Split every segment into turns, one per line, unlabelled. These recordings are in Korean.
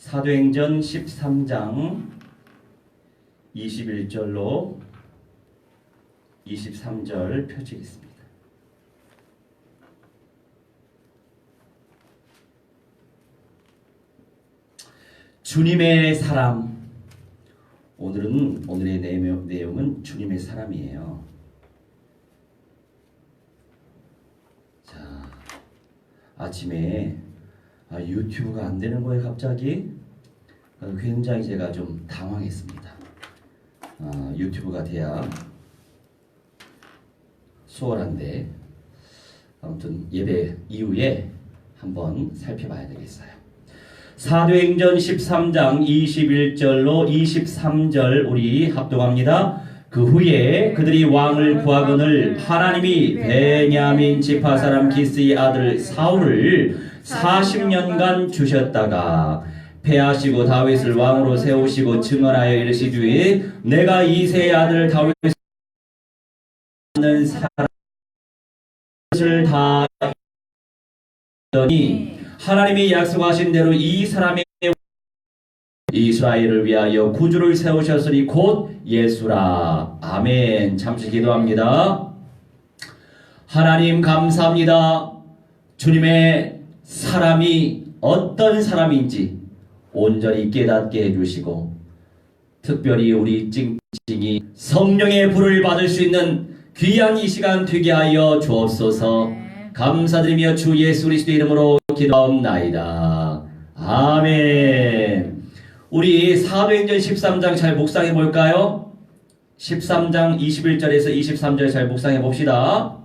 사도행전 13장 21절로 23절 펼치겠습니다. 주님의 사람. 오늘의 내용은 주님의 사람이에요. 자, 아침에 유튜브가 안 되는 거예요, 갑자기. 굉장히 제가 좀 당황했습니다. 유튜브가 돼야 수월한데, 아무튼 예배 이후에 한번 살펴봐야 되겠어요. 사도행전 13장 21절로 23절 우리 합독합니다. 그 후에 그들이 왕을 구하거늘 하나님이 베냐민 지파 사람 기스의 아들 사울을 40년간 주셨다가 패하시고 다윗을 왕으로 세우시고 증언하여 이르시되 내가 이새의 아들 다윗을 는 사람을 다 했더니 하나님이 약속하신 대로 이 사람의 이스라엘을 위하여 구주를 세우셨으니 곧 예수라. 아멘. 잠시 기도합니다. 하나님 감사합니다. 주님의 사람이 어떤 사람인지 온전히 깨닫게 해주시고 특별히 우리 찡찡이 성령의 불을 받을 수 있는 귀한 이 시간 되게 하여 주옵소서. 감사드리며 주 예수 그리스도의 이름으로 기도하옵나이다. 아멘. 우리 사도행전 13장 잘 묵상해 볼까요? 13장 21절에서 23절 잘 묵상해 봅시다.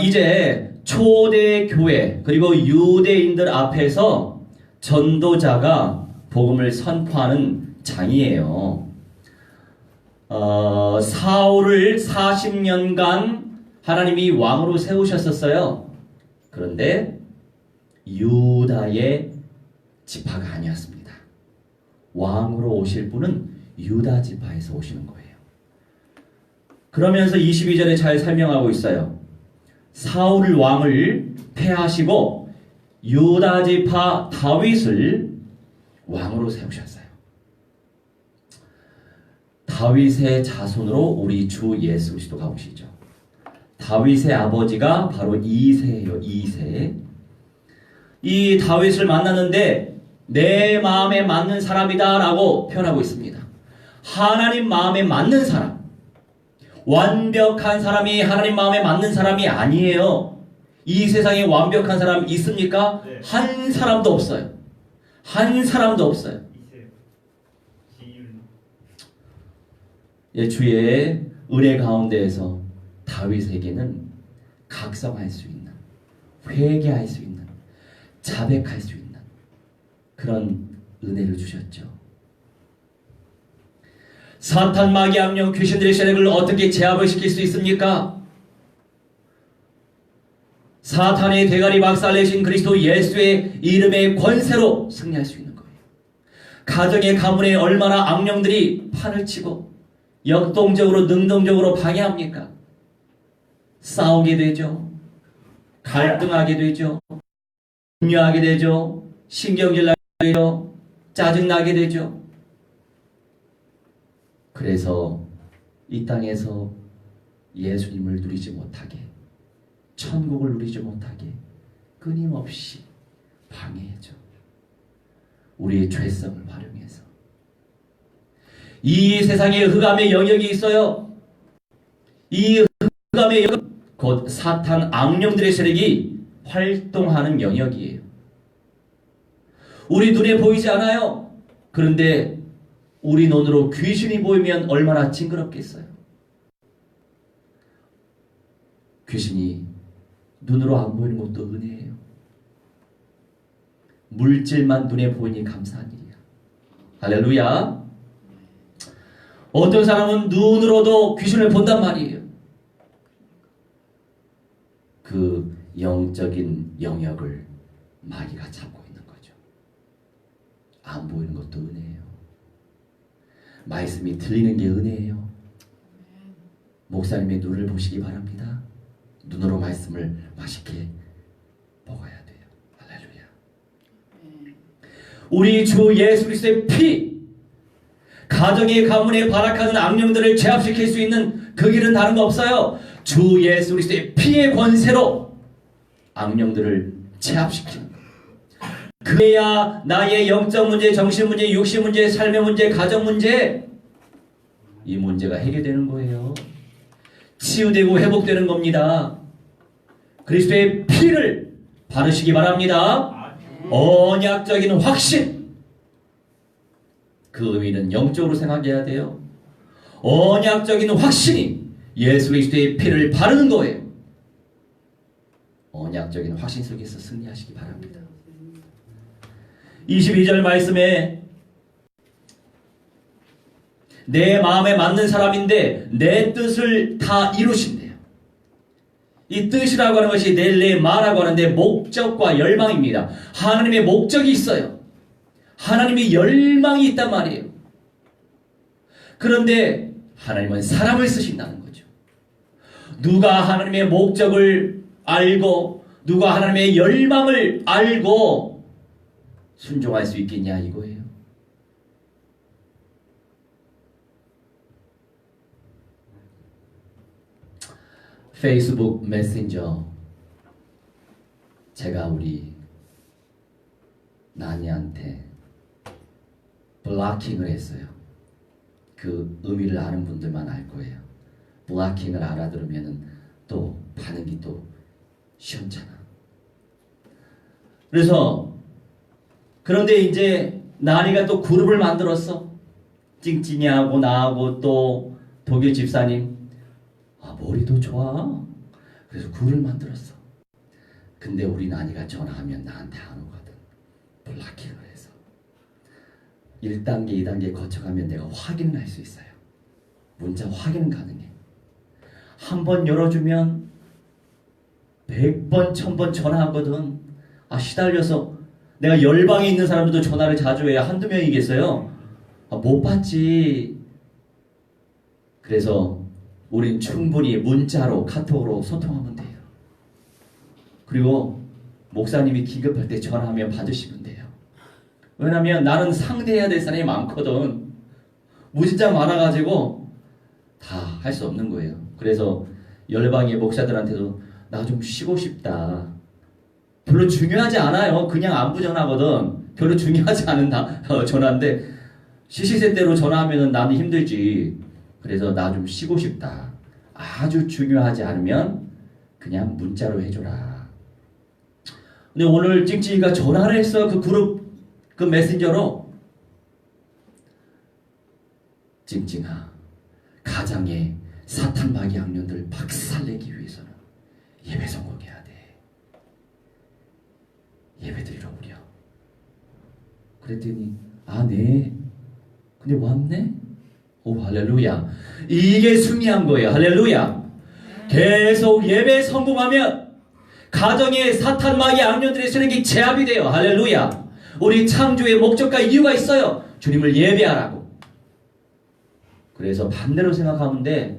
이제 초대 교회 그리고 유대인들 앞에서 전도자가 복음을 선포하는 장이에요. 사울을 40년간 하나님이 왕으로 세우셨었어요. 그런데 유다의 지파가 아니었습니다. 왕으로 오실 분은 유다 지파에서 오시는 거예요. 그러면서 22절에 잘 설명하고 있어요. 사울 왕을 패하시고 유다 지파 다윗을 왕으로 세우셨어요. 다윗의 자손으로 우리 주 예수 그리스도가 오시죠. 다윗의 아버지가 바로 이새예요. 이새. 이 다윗을 만났는데 내 마음에 맞는 사람이다 라고 표현하고 있습니다. 하나님 마음에 맞는 사람. 완벽한 사람이 하나님 마음에 맞는 사람이 아니에요. 이 세상에 완벽한 사람 있습니까?
네.
한 사람도 없어요. 한 사람도 없어요. 예, 주의 은혜 가운데에서 다윗에게는 각성할 수 있는, 회개할 수 있는, 자백할 수 있는 그런 은혜를 주셨죠. 사탄, 마귀, 악령, 귀신들의 세력을 어떻게 제압을 시킬 수 있습니까? 사탄의 대가리 박살내신 그리스도 예수의 이름의 권세로 승리할 수 있는 거예요. 가정의 가문에 얼마나 악령들이 판을 치고 역동적으로 능동적으로 방해합니까? 싸우게 되죠. 갈등하게 되죠. 분열하게 되죠. 신경질 나게 되죠. 짜증나게 되죠. 그래서 이 땅에서 예수님을 누리지 못하게, 천국을 누리지 못하게 끊임없이 방해해줘. 우리의 죄성을 활용해서. 이 세상에 흑암의 영역이 있어요. 이 흑암의 영역, 곧 사탄 악령들의 세력이 활동하는 영역이에요. 우리 눈에 보이지 않아요. 그런데 우리 눈으로 귀신이 보이면 얼마나 징그럽겠어요. 귀신이 눈으로 안 보이는 것도 은혜예요. 물질만 눈에 보이니 감사한 일이야. 할렐루야. 어떤 사람은 눈으로도 귀신을 본단 말이에요. 그 영적인 영역을 마귀가 잡고 있는 거죠. 안 보이는 것도 은혜예요. 말씀이 들리는 게 은혜예요. 목사님의 눈을 보시기 바랍니다. 눈으로 말씀을 맛있게 먹어야 돼요. 할렐루야. 우리 주 예수 그리스도의 피, 가정의 가문에 발악하는 악령들을 제압시킬 수 있는 그 길은 다른 거 없어요. 주 예수 그리스도의 피의 권세로 악령들을 제압시키는 거예요. 그래야 나의 영적 문제, 정신 문제, 육신 문제, 삶의 문제, 가정 문제, 이 문제가 해결되는 거예요. 치유되고 회복되는 겁니다. 그리스도의 피를 바르시기 바랍니다. 언약적인 확신. 그 의미는 영적으로 생각해야 돼요. 언약적인 확신이 예수 그리스도의 피를 바르는 거예요. 언약적인 확신 속에서 승리하시기 바랍니다. 22절 말씀에 내 마음에 맞는 사람인데 내 뜻을 다 이루신대요. 이 뜻이라고 하는 것이 넬레마라고 하는데 목적과 열망입니다. 하나님의 목적이 있어요. 하나님의 열망이 있단 말이에요. 그런데 하나님은 사람을 쓰신다는 거죠. 누가 하나님의 목적을 알고 누가 하나님의 열망을 알고 순종할 수 있겠냐 이거예요. 페이스북 메신저 제가 우리 나니한테 블로킹을 했어요. 그 의미를 아는 분들만 알 거예요. 블로킹을 알아들으면 또 반응이 또 시원찮아. 그런데 이제 나니가 또 그룹을 만들었어. 찡찡이하고 나하고 또 독일 집사님. 머리도 좋아. 그래서 굴을 만들었어. 근데 우리 나니가 전화하면 나한테 안 오거든. 블락킹을 해서 1단계 2단계 거쳐가면 내가 확인을 할 수 있어요. 문자 확인은 가능해. 한 번 열어주면 100번 1000번 전화하거든. 시달려서 내가 열방에 있는 사람들도 전화를 자주 해야 한두 명이겠어요. 못 받지. 그래서 우린 충분히 문자로 카톡으로 소통하면 돼요. 그리고 목사님이 긴급할 때 전화하면 받으시면 돼요. 왜냐면 나는 상대해야 될 사람이 많거든. 무진장 많아가지고 다 할 수 없는 거예요. 그래서 열방의 목사들한테도 나 좀 쉬고 싶다. 별로 중요하지 않아요. 그냥 안부 전화거든. 별로 중요하지 않은 전화인데 시시때때로 전화하면 나는 힘들지. 그래서 나 좀 쉬고 싶다. 아주 중요하지 않으면 그냥 문자로 해줘라. 근데 오늘 찡찡이가 전화를 했어. 그 그룹 그 메신저로. 찡찡아, 가장의 사탄 마귀 악령들을 박살내기 위해서는 예배 성공해야 돼. 예배 드리러 오려. 그랬더니 네. 근데 왔네? 오, 할렐루야. 이게 승리한 거예요. 할렐루야. 계속 예배에 성공하면 가정의 사탄 마귀 악령들의 세력이 제압이 돼요. 할렐루야. 우리 창조의 목적과 이유가 있어요. 주님을 예배하라고. 그래서 반대로 생각하면 돼.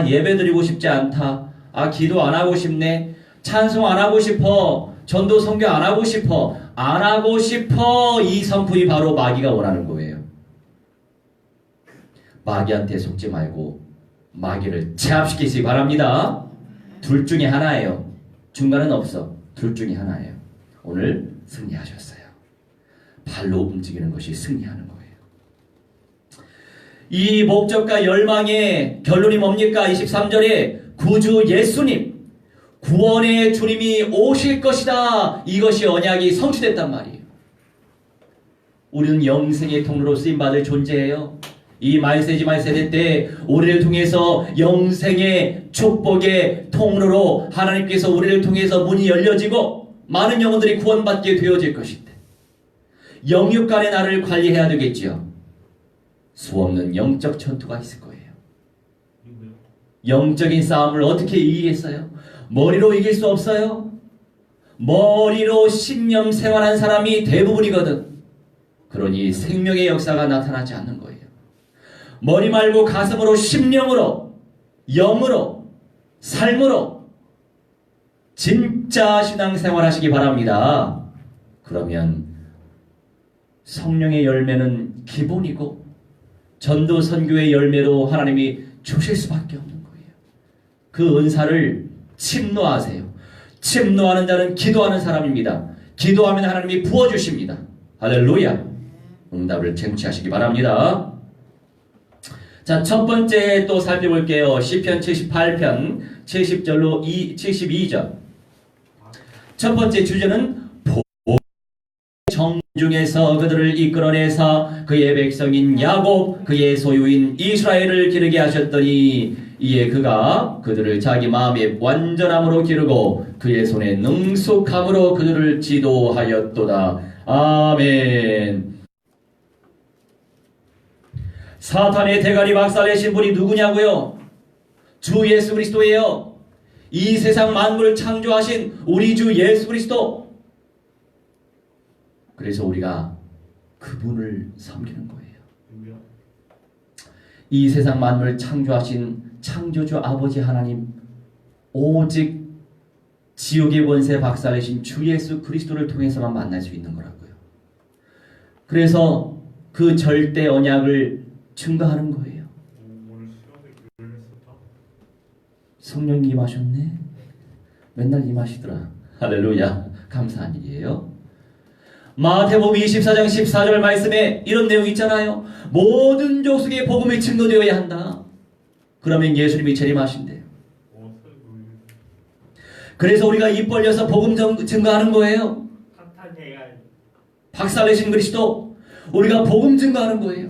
예배 드리고 싶지 않다. 기도 안 하고 싶네. 찬송 안 하고 싶어. 전도 선교 안 하고 싶어. 안 하고 싶어. 이 성품이 바로 마귀가 원하는 거예요. 마귀한테 속지 말고 마귀를 제압시키시기 바랍니다. 둘 중에 하나예요. 중간은 없어. 둘 중에 하나예요. 오늘 승리하셨어요. 발로 움직이는 것이 승리하는 거예요. 이 목적과 열망의 결론이 뭡니까? 23절에 구주 예수님, 구원의 주님이 오실 것이다. 이것이 언약이 성취됐단 말이에요. 우리는 영생의 통로로 쓰임받을 존재예요. 이 말세지말 세대 때 우리를 통해서 영생의 축복의 통로로 하나님께서 우리를 통해서 문이 열려지고 많은 영혼들이 구원받게 되어질 것인데 영육간의 나를 관리해야 되겠지요. 수없는 영적 전투가 있을 거예요. 영적인 싸움을 어떻게 이기겠어요? 머리로 이길 수 없어요. 머리로 신념 생활한 사람이 대부분이거든. 그러니 생명의 역사가 나타나지 않는 거예요. 머리 말고 가슴으로, 심령으로, 영으로, 삶으로 진짜 신앙생활 하시기 바랍니다. 그러면 성령의 열매는 기본이고 전도 선교의 열매로 하나님이 주실 수밖에 없는 거예요. 그 은사를 침노하세요. 침노하는 자는 기도하는 사람입니다. 기도하면 하나님이 부어주십니다. 할렐루야. 응답을 쟁취하시기 바랍니다. 자, 첫 번째 또 살펴볼게요. 시편 78편 70절로 72절. 첫 번째 주제는 정중에서 그들을 이끌어내사 그의 백성인 야곱 그의 소유인 이스라엘을 기르게 하셨더니 이에 그가 그들을 자기 마음의 완전함으로 기르고 그의 손에 능숙함으로 그들을 지도하였도다. 아멘. 사탄의 대가리 박살내신 분이 누구냐고요? 주 예수 그리스도예요. 이 세상 만물을 창조하신 우리 주 예수 그리스도. 그래서 우리가 그분을 섬기는 거예요. 이 세상 만물을 창조하신 창조주 아버지 하나님, 오직 지옥의 권세 박살내신 주 예수 그리스도를 통해서만 만날 수 있는 거라고요. 그래서 그 절대 언약을 증거하는 거예요. 성령이 임하셨네. 맨날 임하시더라. 할렐루야. 감사한 일이에요. 마태복음 24장 14절 말씀에 이런 내용이 있잖아요. 모든 족속에 복음이 증거되어야 한다. 그러면 예수님이 재림하신대요. 그래서 우리가 입 벌려서 복음 증거하는 거예요. 박살내신 그리스도, 우리가 복음 증거하는 거예요.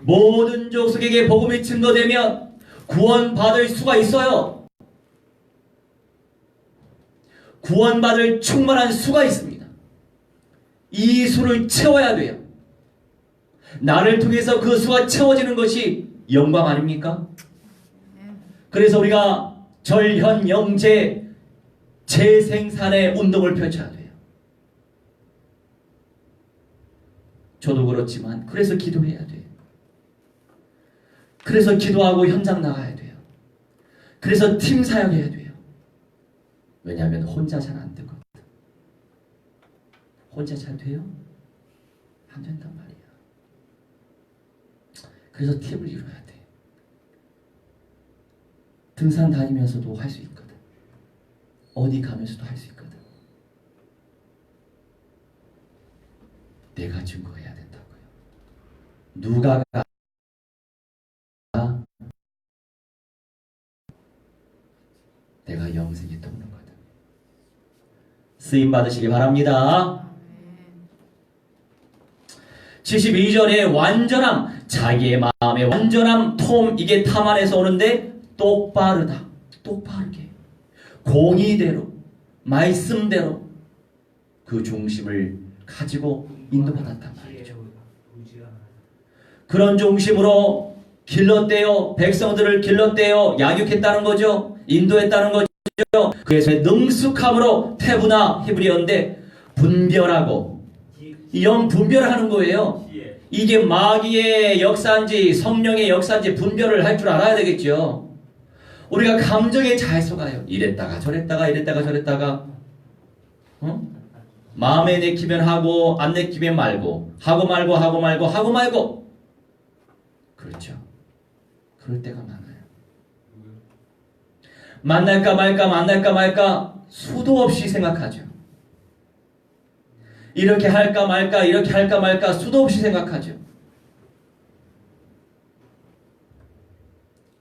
모든 족속에게 복음이 증거되면 구원받을 수가 있어요. 구원받을 충만한 수가 있습니다. 이 수를 채워야 돼요. 나를 통해서 그 수가 채워지는 것이 영광 아닙니까? 그래서 우리가 절현 영재 재생산의 운동을 펼쳐야 돼요. 저도 그렇지만 그래서 기도해야 돼요. 그래서 기도하고 현장 나가야 돼요. 그래서 팀 사역해야 돼요. 왜냐하면 혼자 잘 안 되거든. 혼자 잘 돼요? 안 된단 말이야. 그래서 팀을 이루어야 돼. 등산 다니면서도 할 수 있거든. 어디 가면서도 할 수 있거든. 내가 증거해야 된다고요. 누가가 내가 영생에 돕는 거다. 쓰임 받으시기 바랍니다. 72절에 완전함, 자기의 마음의 완전함, 톰, 이게 탐 안에서 오는데 똑바르다. 똑바르게. 공의대로, 말씀대로 그 중심을 가지고 인도받았단 말이죠. 그런 중심으로 길렀대요. 백성들을 길렀대요. 양육했다는 거죠. 인도했다는 거죠. 그래서 능숙함으로 태부나 히브리어인데 분별하고 영 분별하는 거예요. 이게 마귀의 역사인지 성령의 역사인지 분별을 할 줄 알아야 되겠죠. 우리가 감정에 잘 속아요. 이랬다가 저랬다가 이랬다가 저랬다가 마음에 내키면 하고 안 내키면 말고 하고 말고 하고 말고 하고 말고. 그렇죠. 그럴 때가 많아요. 만날까 말까 만날까 말까 수도 없이 생각하죠. 이렇게 할까 말까 이렇게 할까 말까 수도 없이 생각하죠.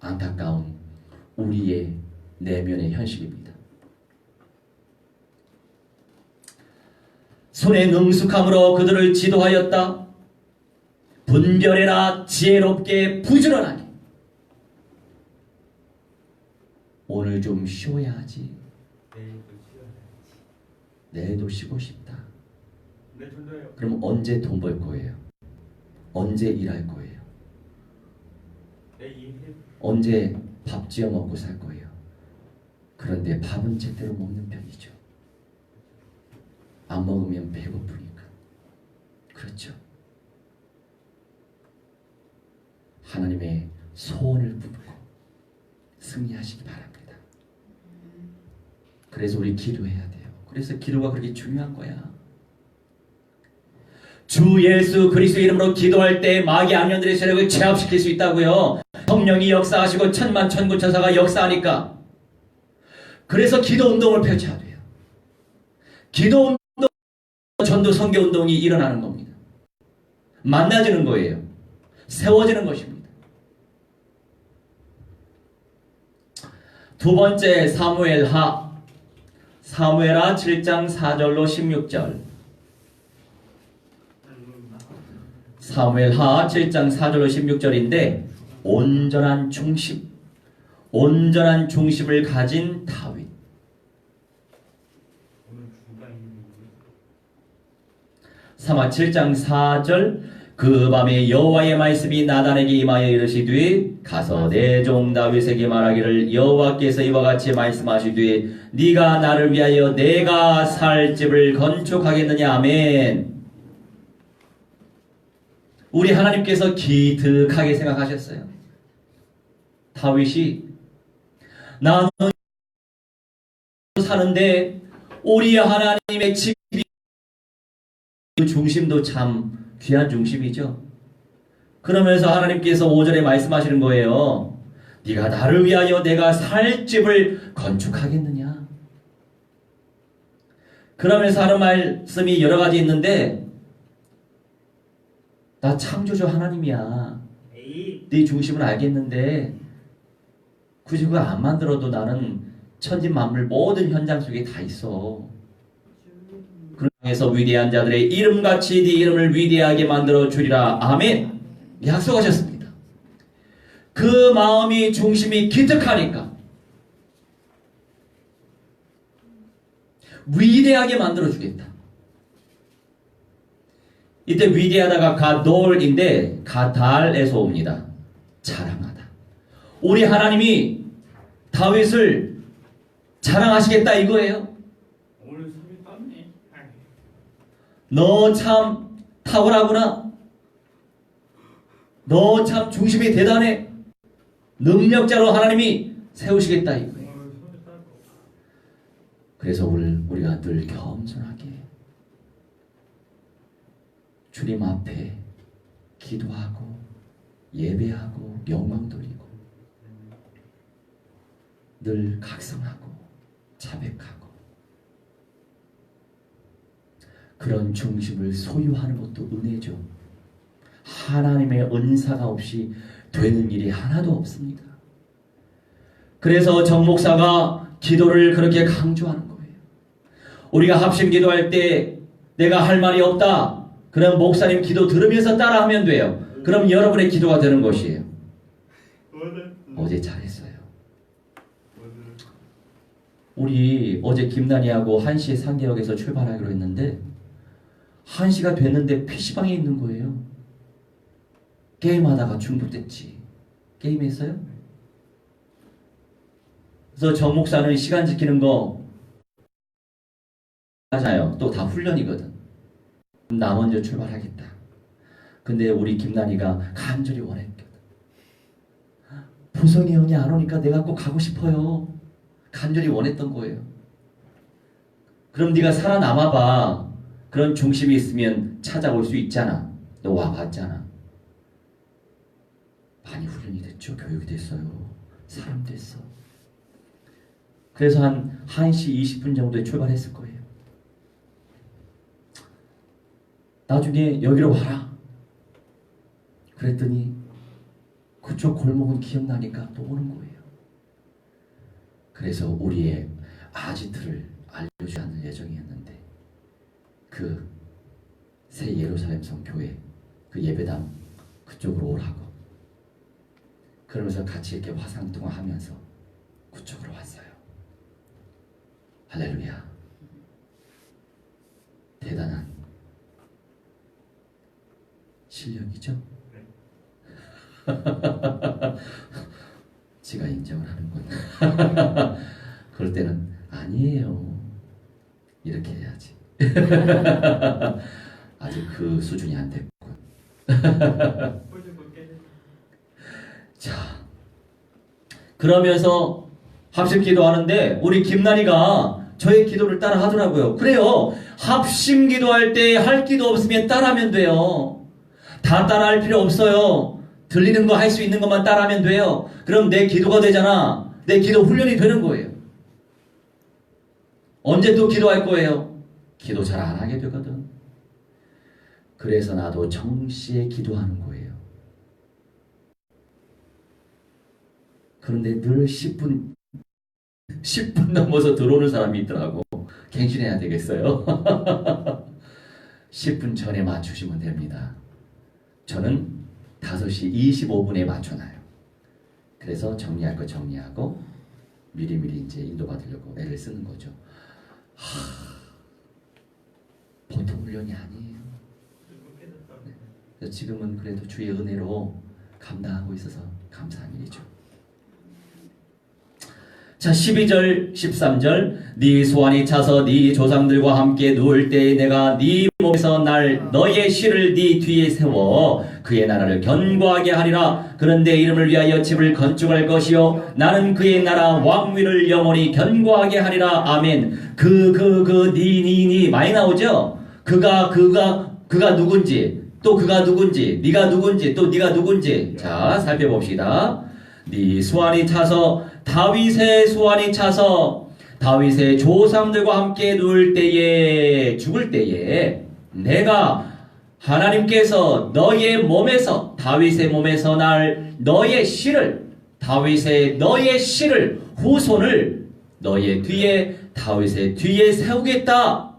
안타까운 우리의 내면의 현실입니다. 손에 능숙함으로 그들을 지도하였다. 분별해라 지혜롭게 부지런하게. 오늘 좀 쉬어야지. 내일도 쉬고 싶다. 그럼 언제 돈 벌 거예요? 언제 일할 거예요? 언제 밥 지어 먹고 살 거예요? 그런데 밥은 제대로 먹는 편이죠. 안 먹으면 배고프니까. 그렇죠. 하나님의 소원을 붙들고 승리하시기 바랍니다. 그래서 우리 기도해야 돼요. 그래서 기도가 그렇게 중요한 거야. 주 예수 그리스도 이름으로 기도할 때 마귀 악령들의 세력을 제압시킬 수 있다고요. 성령이 역사하시고 천만 천군천사가 역사하니까. 그래서 기도 운동을 펼쳐야 돼요. 기도 운동, 전도 선교 운동이 일어나는 겁니다. 만나지는 거예요. 세워지는 것입니다. 두 번째 사무엘하 7장 4절로 16절. 사무엘하 7장 4절로 16절인데 온전한 중심을 가진 다윗. 사마 7장 4절. 그 밤에 여호와의 말씀이 나단에게 임하여 이르시되 가서 내 종 다윗에게 말하기를 여호와께서 이와 같이 말씀하시되 네가 나를 위하여 내가 살 집을 건축하겠느냐. 아멘. 우리 하나님께서 기특하게 생각하셨어요. 다윗이 나는 사는데 우리 하나님의 집이, 그 중심도 참 귀한 중심이죠. 그러면서 하나님께서 5절에 말씀하시는 거예요. 네가 나를 위하여 내가 살 집을 건축하겠느냐. 그러면서 하는 말씀이 여러 가지 있는데, 나 창조주 하나님이야. 네 중심을 알겠는데 굳이 그거 안 만들어도 나는 천지만물 모든 현장 속에 다 있어. 그래서 위대한 자들의 이름같이 네 이름을 위대하게 만들어 주리라. 아멘. 약속하셨습니다. 그 마음이 중심이 기특하니까 위대하게 만들어 주겠다. 이때 위대하다가 가돌인데 가달에서 옵니다. 자랑하다. 우리 하나님이 다윗을 자랑하시겠다 이거예요. 너 참 탁월하구나. 너 참 중심이 대단해. 능력자로 하나님이 세우시겠다 이거예요. 그래서 우리가 늘 겸손하게 주님 앞에 기도하고 예배하고 영광 돌리고 늘 각성하고 자백하고 그런 중심을 소유하는 것도 은혜죠. 하나님의 은사가 없이 되는 일이 하나도 없습니다. 그래서 정 목사가 기도를 그렇게 강조하는 거예요. 우리가 합심 기도할 때 내가 할 말이 없다. 그럼 목사님 기도 들으면서 따라하면 돼요. 그럼 여러분의 기도가 되는 것이에요. 어제 잘했어요. 우리 어제 김난희하고 1시에 상계역에서 출발하기로 했는데 1시가 됐는데 PC방에 있는 거예요. 게임하다가 중독됐지. 게임했어요? 그래서 정 목사는 시간 지키는 거 맞아요. 또 다 훈련이거든. 나 먼저 출발하겠다. 근데 우리 김난희가 간절히 원했거든. 보성이 형이 안 오니까 내가 꼭 가고 싶어요. 간절히 원했던 거예요. 그럼 네가 살아남아봐. 그런 중심이 있으면 찾아올 수 있잖아. 너 와봤잖아. 많이 훈련이 됐죠. 교육이 됐어요. 사람 됐어. 그래서 한 1시 20분 정도에 출발했을 거예요. 나중에 여기로 와라. 그랬더니 그쪽 골목은 기억나니까 또 오는 거예요. 그래서 우리의 아지트를 알려주는 예정이었는데 그 새 예루살렘 성교회 그 예배당 그쪽으로 오라고. 그러면서 같이 이렇게 화상통화하면서 그쪽으로 왔어요. 할렐루야. 대단한 실력이죠? 지가 인정을 하는군. 그럴 때는 아니에요. 이렇게 해야지. 아직 그 수준이 안 됐군. 자, 그러면서 합심 기도하는데 우리 김난희가 저의 기도를 따라 하더라고요. 그래요. 합심 기도할 때 할 기도 없으면 따라하면 돼요. 다 따라할 필요 없어요. 들리는 거 할 수 있는 것만 따라하면 돼요. 그럼 내 기도가 되잖아. 내 기도 훈련이 되는 거예요. 언제 또 기도할 거예요? 기도 잘 안 하게 되거든. 그래서 나도 정시에 기도하는 거예요. 그런데 늘 10분 넘어서 들어오는 사람이 있더라고. 갱신해야 되겠어요. 10분 전에 맞추시면 됩니다. 저는 5시 25분에 맞춰놔요. 그래서 정리할 거 정리하고 미리미리 이제 인도받으려고 애를 쓰는 거죠. 보통 훈련이 아니에요. 네. 지금은 그래도 주의 은혜로 감당하고 있어서 감사한 일이죠. 자, 12절 13절 네 소환이 차서 네 조상들과 함께 누울 때에 내가 네 몸에서 너의 씨를 네 뒤에 세워 그의 나라를 견고하게 하리라. 그는 내 이름을 위하여 집을 건축할 것이요 나는 그의 나라 왕위를 영원히 견고하게 하리라. 아멘. 니 많이 나오죠? 그가 누군지, 또 그가 누군지, 네가 누군지, 또 네가 누군지. 자, 살펴봅시다. 네 소환이 차서 다윗의 소환이 차서 다윗의 조상들과 함께 누울 때에 죽을 때에 내가 하나님께서 너의 몸에서 다윗의 몸에서 날 너의 씨를 후손을 너의 뒤에 다윗의 뒤에 세우겠다.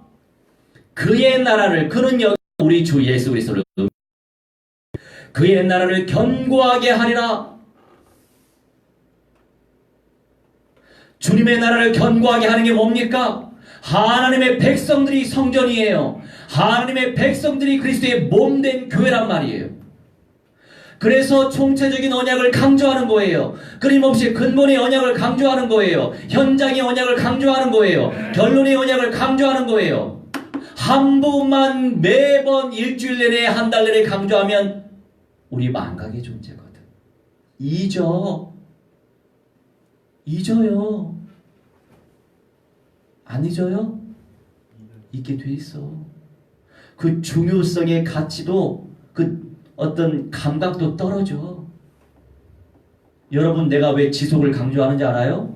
그의 나라를 그는 여기 우리 주 예수 그리스도를 그의 나라를 견고하게 하리라. 주님의 나라를 견고하게 하는 게 뭡니까? 하나님의 백성들이 성전이에요. 하나님의 백성들이 그리스도의 몸된 교회란 말이에요. 그래서 총체적인 언약을 강조하는 거예요. 끊임없이 근본의 언약을 강조하는 거예요. 현장의 언약을 강조하는 거예요. 결론의 언약을 강조하는 거예요. 한 부분만 매번 일주일 내내 한 달 내내 강조하면 우리 망각의 존재거든. 잊어요. 안 잊어요? 잊게 돼 있어. 그 중요성의 가치도 그 어떤 감각도 떨어져. 여러분 내가 왜 지속을 강조하는지 알아요?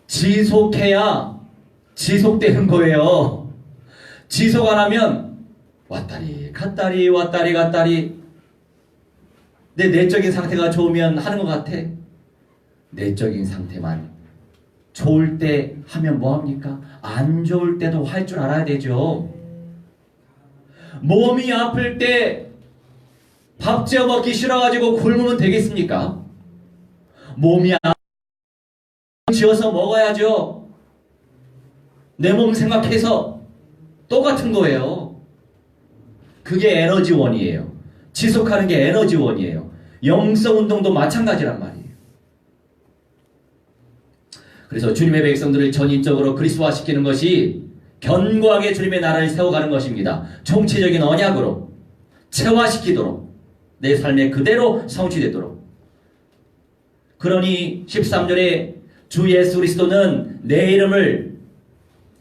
지속해야 지속되는 거예요. 지속 안 하면 왔다리 갔다리 내 내적인 상태가 좋으면 하는 것 같아. 내적인 상태만 좋을 때 하면 뭐합니까? 안 좋을 때도 할 줄 알아야 되죠. 몸이 아플 때 밥 지어 먹기 싫어가지고 굶으면 되겠습니까? 몸이 지어서 먹어야죠. 내 몸 생각해서 똑같은 거예요. 그게 에너지원이에요. 지속하는 게 에너지원이에요. 영성 운동도 마찬가지란 말이에요. 그래서 주님의 백성들을 전인적으로 그리스도화시키는 것이 견고하게 주님의 나라를 세워가는 것입니다. 총체적인 언약으로 체화시키도록 내 삶에 그대로 성취되도록. 그러니 13절에 주 예수 그리스도는 내 이름을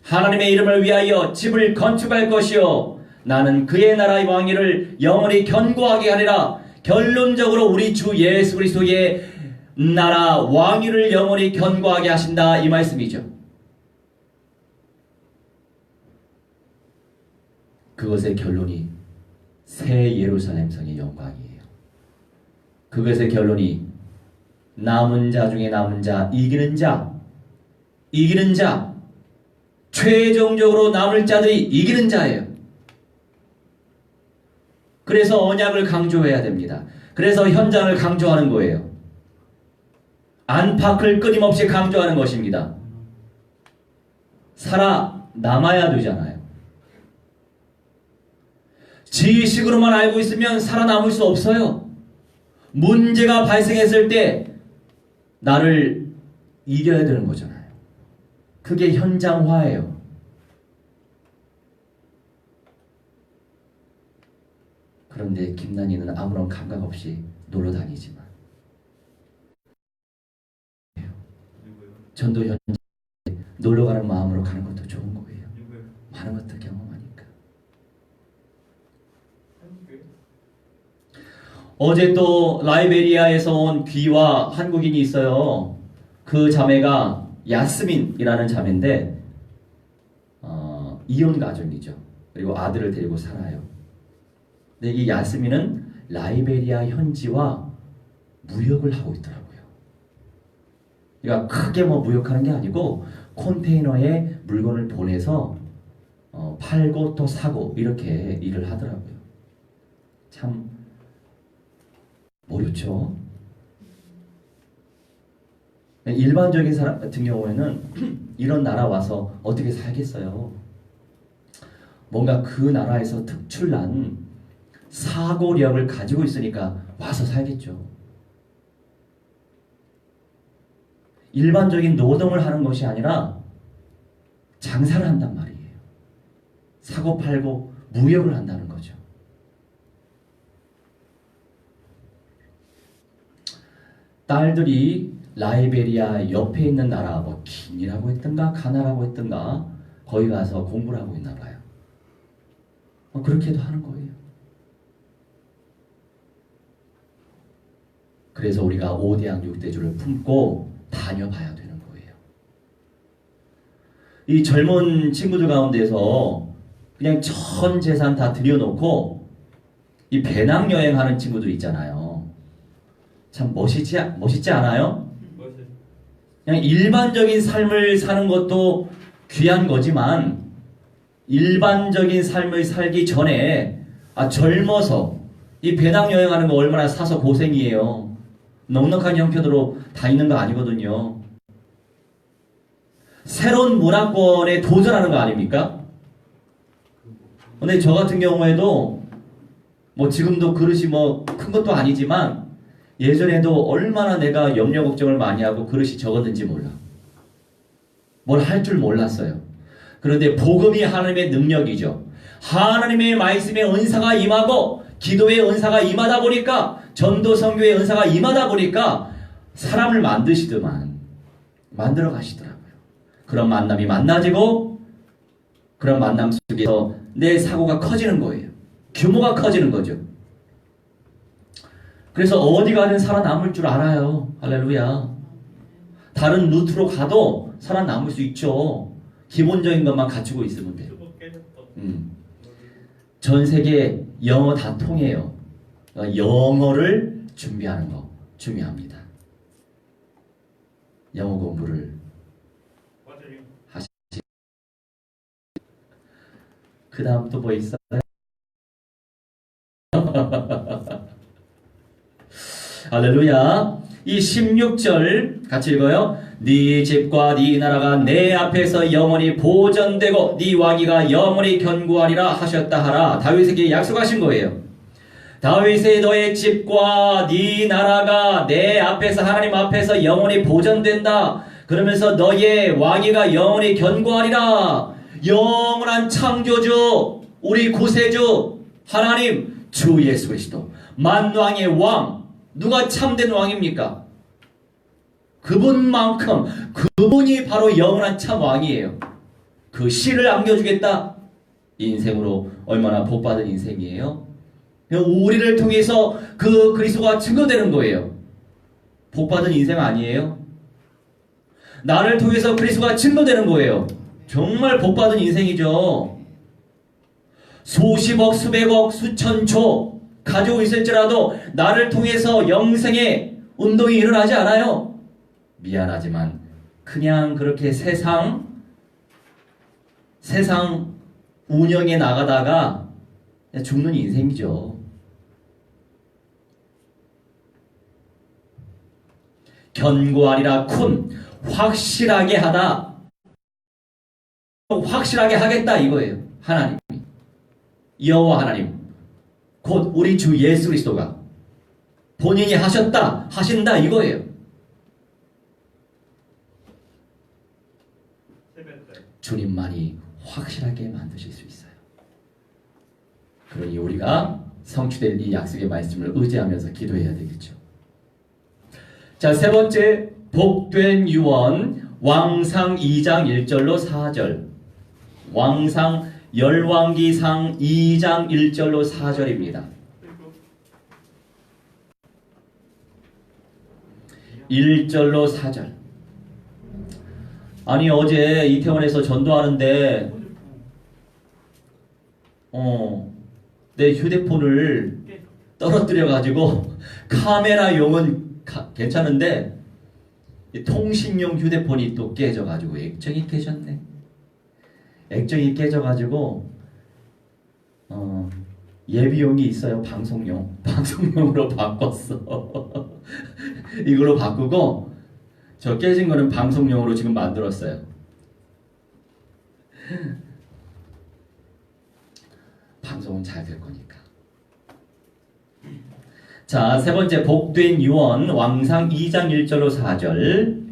하나님의 이름을 위하여 집을 건축할 것이요 나는 그의 나라의 왕위를 영원히 견고하게 하리라. 결론적으로 우리 주 예수 그리스도의 나라 왕위를 영원히 견고하게 하신다 이 말씀이죠. 그것의 결론이 새 예루살렘 성의 영광이에요. 그것의 결론이 남은 자 중에 남은 자, 이기는 자, 최종적으로 남을 자들이 이기는 자예요. 그래서 언약을 강조해야 됩니다. 그래서 현장을 강조하는 거예요. 안팎을 끊임없이 강조하는 것입니다. 살아남아야 되잖아요. 지식으로만 알고 있으면 살아남을 수 없어요. 문제가 발생했을 때 나를 이겨야 되는 거잖아요. 그게 현장화예요. 그런데 김난희는 아무런 감각 없이 놀러 다니지만 전도 현장 놀러 가는 마음으로 가는 것도 좋은 거예요. 많은 것들 경험하니까. 어제 또 라이베리아에서 온 귀화 한국인이 있어요. 그 자매가 야스민이라는 자매인데 이혼 가정이죠. 그리고 아들을 데리고 살아요. 근데 이 야스민은 라이베리아 현지와 무역을 하고 있더라고요. 그러니까 크게 뭐 무역하는 게 아니고 컨테이너에 물건을 보내서 팔고 또 사고 이렇게 일을 하더라고요. 참 모르죠. 일반적인 사람 같은 경우에는 이런 나라 와서 어떻게 살겠어요? 뭔가 그 나라에서 특출난 사고력을 가지고 있으니까 와서 살겠죠. 일반적인 노동을 하는 것이 아니라 장사를 한단 말이에요. 사고 팔고 무역을 한다는 거죠. 딸들이 라이베리아 옆에 있는 나라 뭐 기니라고 했던가 가나라고 했던가 거기 가서 공부를 하고 있나 봐요. 그렇게도 하는 거예요. 그래서 우리가 5대양 6대주를 품고 다녀봐야 되는 거예요. 이 젊은 친구들 가운데서 그냥 전 재산 다 들여놓고 이 배낭여행하는 친구들 있잖아요. 참 멋있지 않아요? 그냥 일반적인 삶을 사는 것도 귀한 거지만 일반적인 삶을 살기 전에 젊어서 이 배낭여행하는 거 얼마나 사서 고생이에요. 넉넉한 형편으로 다니는 거 아니거든요. 새로운 문화권에 도전하는 거 아닙니까? 근데 저 같은 경우에도 뭐 지금도 그릇이 뭐 큰 것도 아니지만 예전에도 얼마나 내가 염려 걱정을 많이 하고 그릇이 적었는지 몰라. 뭘 할 줄 몰랐어요. 그런데 복음이 하나님의 능력이죠. 하나님의 말씀의 은사가 임하고 기도의 은사가 임하다 보니까 전도 선교의 은사가 임하다 보니까 사람을 만드시더만 만들어 가시더라고요. 그런 만남이 만나지고 그런 만남 속에서 내 사고가 커지는 거예요. 규모가 커지는 거죠. 그래서 어디 가든 살아남을 줄 알아요. 할렐루야. 다른 루트로 가도 살아남을 수 있죠. 기본적인 것만 갖추고 있으면 돼요. 전 세계 영어 다 통해요. 영어를 준비하는 거 중요합니다. 영어 공부를 하시. 그 다음 또 뭐 있어요? 할렐루야. 이 16절 같이 읽어요. 네 집과 네 나라가 내 앞에서 영원히 보존되고 네 왕위가 영원히 견고하리라 하셨다 하라. 다윗에게 약속하신 거예요. 다윗의 너의 집과 네 나라가 내 앞에서 하나님 앞에서 영원히 보존된다. 그러면서 너의 왕위가 영원히 견고하리라. 영원한 창조주 우리 구세주 하나님 주 예수 그리스도 만왕의 왕. 누가 참된 왕입니까? 그분만큼 그분이 바로 영원한 참 왕이에요. 그 씨를 안겨주겠다. 인생으로 얼마나 복받은 인생이에요. 우리를 통해서 그 그리스도가 증거되는 거예요. 복받은 인생 아니에요? 나를 통해서 그리스도가 증거되는 거예요. 정말 복받은 인생이죠. 수십억, 수백억, 수천조 가지고 있을지라도 나를 통해서 영생의 운동이 일어나지 않아요. 미안하지만 그냥 그렇게 세상 운영에 나가다가 죽는 인생이죠. 견고하리라 쿤 확실하게 하다. 확실하게 하겠다 이거예요. 하나님 여호와 하나님 곧 우리 주 예수 그리스도가 본인이 하셨다 하신다 이거예요. 주님만이 확실하게 만드실 수 있어요. 그러니 우리가 성취될 이 약속의 말씀을 의지하면서 기도해야 되겠죠. 자, 세 번째 복된 유언 왕상 2장 1절로 4절. 왕상 열왕기상 2장 1절로 4절입니다. 1절로 4절. 아니 어제 이태원에서 전도하는데 내 휴대폰을 떨어뜨려 가지고 카메라용은 괜찮은데 통신용 휴대폰이 또 깨져 가지고 액정이 깨졌네. 액정이 깨져 가지고 예비용이 있어요. 방송용으로 바꿨어. 이걸로 바꾸고 저 깨진 거는 방송용으로 지금 만들었어요. 방송은 잘 될 거니까. 자, 세 번째 복된 유언 왕상 2장 1절로 4절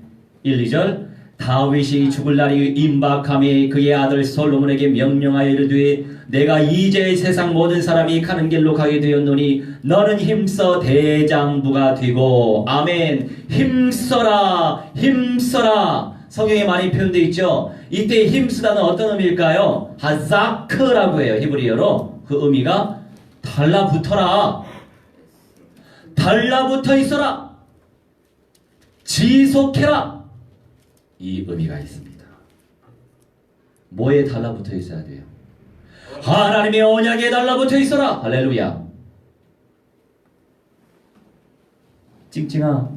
1, 2절 다윗이 죽을 날이 임박함에 그의 아들 솔로몬에게 명령하여 이르되 내가 이제 세상 모든 사람이 가는 길로 가게 되었노니 너는 힘써 대장부가 되고 아멘. 힘써라 힘써라. 성경에 많이 표현되어 있죠. 이때 힘쓰다는 어떤 의미일까요? 하자크라고 해요. 히브리어로. 그 의미가 달라붙어라, 달라붙어 있어라, 지속해라, 이 의미가 있습니다. 뭐에 달라붙어 있어야 돼요? 하나님의 언약에 달라붙어 있어라. 할렐루야. 찡찡아,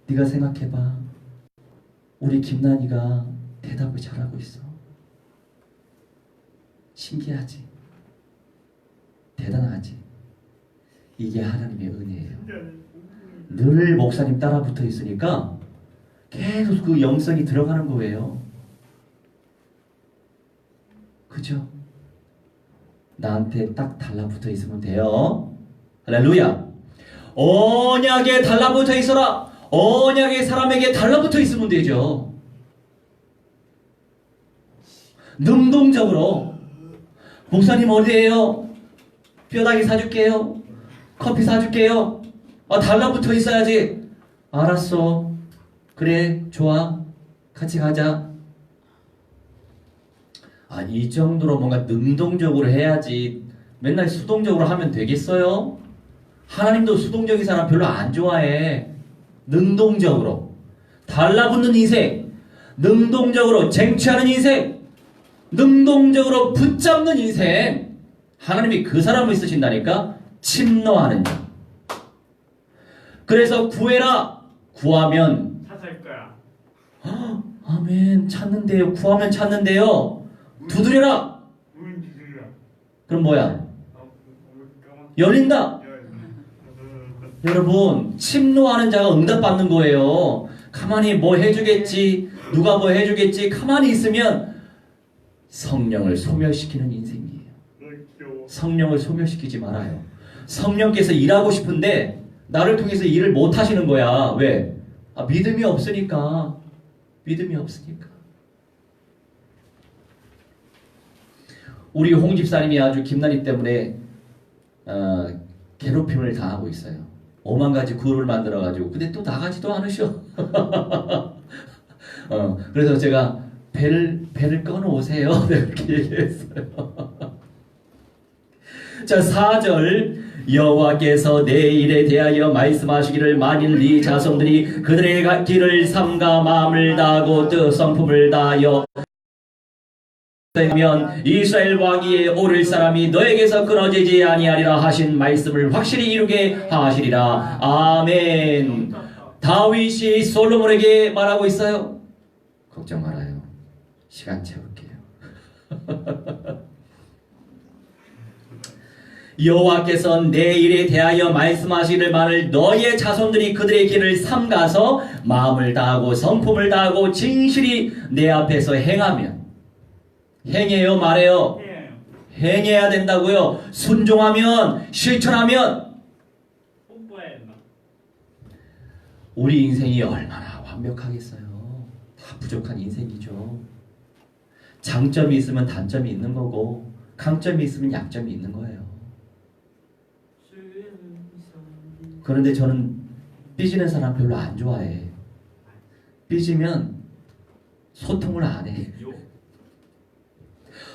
네가 생각해봐. 우리 김난이가 대답을 잘하고 있어. 신기하지? 대단하지? 이게 하나님의 은혜예요. 늘 목사님 따라 붙어 있으니까 계속 그 영성이 들어가는 거예요. 그죠? 나한테 딱 달라붙어 있으면 돼요. 할렐루야. 언약에 달라붙어 있어라. 언약의 사람에게 달라붙어 있으면 되죠. 능동적으로 목사님 어디에요? 뼈다귀 사줄게요. 커피 사줄게요. 달라붙어 있어야지. 알았어. 그래, 좋아. 같이 가자. 이 정도로 뭔가 능동적으로 해야지. 맨날 수동적으로 하면 되겠어요? 하나님도 수동적인 사람 별로 안 좋아해. 능동적으로 달라붙는 인생, 능동적으로 쟁취하는 인생, 능동적으로 붙잡는 인생. 하나님이 그 사람을 쓰신다니까. 침노하는 자. 그래서 구해라. 구하면
찾을 거야.
아멘. 찾는데요. 구하면 찾는데요. 두드려라.
문 두드려.
그럼 뭐야? 열린다. 여러분, 침노하는 자가 응답받는 거예요. 가만히 뭐 해주겠지, 누가 뭐 해주겠지, 가만히 있으면 성령을 소멸시키는 인생이에요. 성령을 소멸시키지 말아요. 성령께서 일하고 싶은데 나를 통해서 일을 못 하시는 거야. 왜? 믿음이 없으니까. 믿음이 없으니까. 우리 홍 집사님이 아주 김난희 때문에 괴롭힘을 당하고 있어요. 오만 가지 그룹을 만들어가지고. 근데 또 나가지도 않으셔. 그래서 제가 배를 꺼놓으세요. 이렇게 얘기했어요. 자, 4절. 여호와께서 내 일에 대하여 말씀하시기를 만일 네 자손들이 그들의 길을 삼가 마음을 다하고 뜻 성품을 다하여 면 이스라엘 왕위에 오를 사람이 너에게서 끊어지지 아니하리라 하신 말씀을 확실히 이루게 하시리라. 아멘. 다윗이 솔로몬에게 말하고 있어요. 걱정 말아요. 시간 채울게요. 여호와께서 내 일에 대하여 말씀하시기를 만일 너의 자손들이 그들의 길을 삼가서 마음을 다하고 성품을 다하고 진실이 내 앞에서 행하면. 행해요, 말해요? 행해야 된다고요. 순종하면, 실천하면. 우리 인생이 얼마나 완벽하겠어요. 다 부족한 인생이죠. 장점이 있으면 단점이 있는 거고, 강점이 있으면 약점이 있는 거예요. 그런데 저는 삐지는 사람 별로 안 좋아해. 삐지면 소통을 안 해.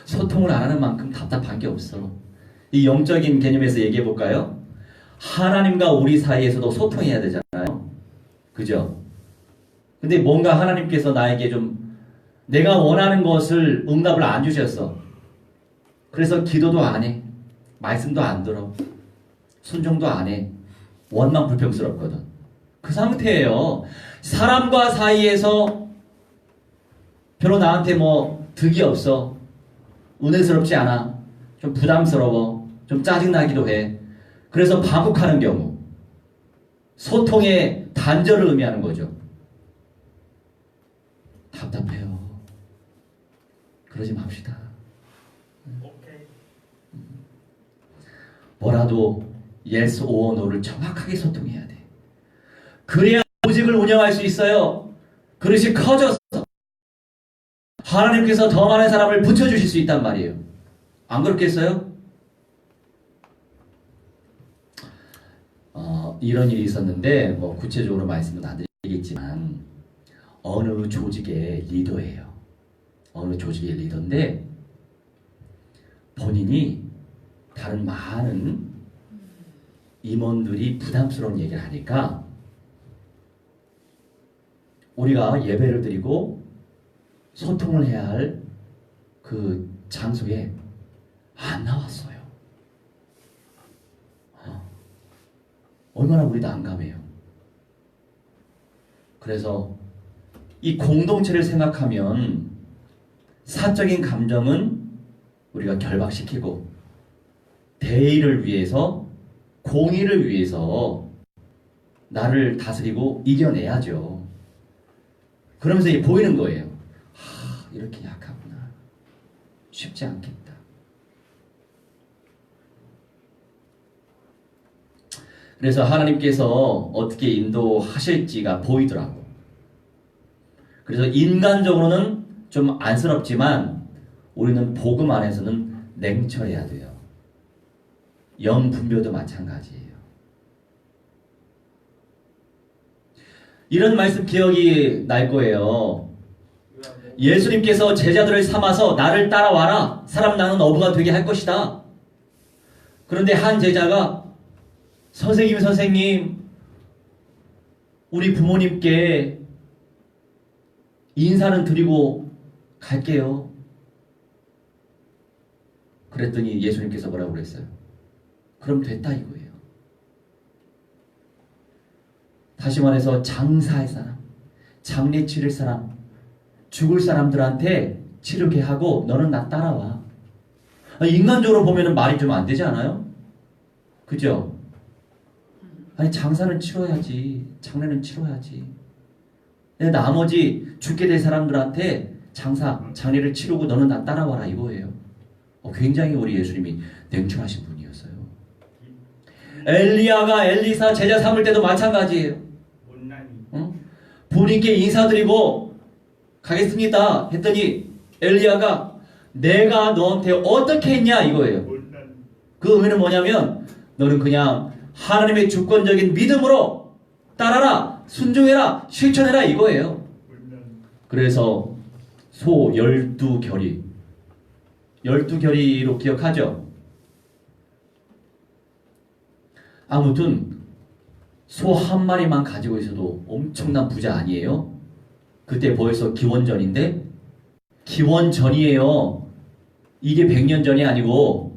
소통을 안 하는 만큼 답답한 게 없어. 이 영적인 개념에서 얘기해 볼까요? 하나님과 우리 사이에서도 소통해야 되잖아요. 그죠? 근데 뭔가 하나님께서 나에게 좀 내가 원하는 것을 응답을 안 주셨어. 그래서 기도도 안 해. 말씀도 안 들어. 순종도 안 해. 원망 불평스럽거든. 그 상태예요. 사람과 사이에서 별로 나한테 뭐 득이 없어. 은혜스럽지 않아. 좀 부담스러워. 좀 짜증나기도 해. 그래서 반복하는 경우. 소통의 단절을 의미하는 거죠. 답답해요. 그러지 맙시다. 뭐라도 yes or no를 정확하게 소통해야 돼. 그래야 조직을 운영할 수 있어요. 그릇이 커져서 하나님께서 더 많은 사람을 붙여주실 수 있단 말이에요. 안 그렇겠어요? 이런 일이 있었는데 뭐 구체적으로 말씀은 안 드리겠지만 어느 조직의 리더예요. 어느 조직의 리더인데 본인이 다른 많은 임원들이 부담스러운 얘기를 하니까 우리가 예배를 드리고 소통을 해야 할 그 장소에 안 나왔어요. 얼마나 우리 난감해요. 그래서 이 공동체를 생각하면 사적인 감정은 우리가 결박시키고 대의를 위해서 공의를 위해서 나를 다스리고 이겨내야죠. 그러면서 이게 보이는 거예요. 이렇게 약하구나. 쉽지 않겠다. 그래서 하나님께서 어떻게 인도하실지가 보이더라고. 그래서 인간적으로는 좀 안쓰럽지만 우리는 복음 안에서는 냉철해야 돼요. 영 분별도 마찬가지예요. 이런 말씀 기억이 날 거예요. 예수님께서 제자들을 삼아서 나를 따라와라. 사람 낳는 어부가 되게 할 것이다. 그런데 한 제자가 선생님, 우리 부모님께 인사는 드리고 갈게요. 그랬더니 예수님께서 뭐라고 그랬어요? 그럼 됐다 이거예요. 다시 말해서 장사할 사람, 장례 치를 사람, 죽을 사람들한테 치르게 하고 너는 나 따라와. 인간적으로 보면 말이 좀 안 되지 않아요? 그죠? 아니 장사는 치러야지. 장례는 치러야지. 나머지 죽게 될 사람들한테 장례를 치르고 너는 나 따라와라 이거예요. 굉장히 우리 예수님이 냉철하신 분이었어요. 엘리야가 엘리사 제자 삼을 때도 마찬가지예요. 부모님께 인사드리고 가겠습니다 했더니 엘리야가 내가 너한테 어떻게 했냐 이거예요. 그 의미는 뭐냐면 너는 그냥 하나님의 주권적인 믿음으로 따라라, 순종해라, 실천해라 이거예요. 그래서 소 12결이 12결의로 기억하죠? 아무튼 소 한 마리만 가지고 있어도 엄청난 부자 아니에요? 그때 벌써 기원전인데 기원전이에요. 이게 100년 전이 아니고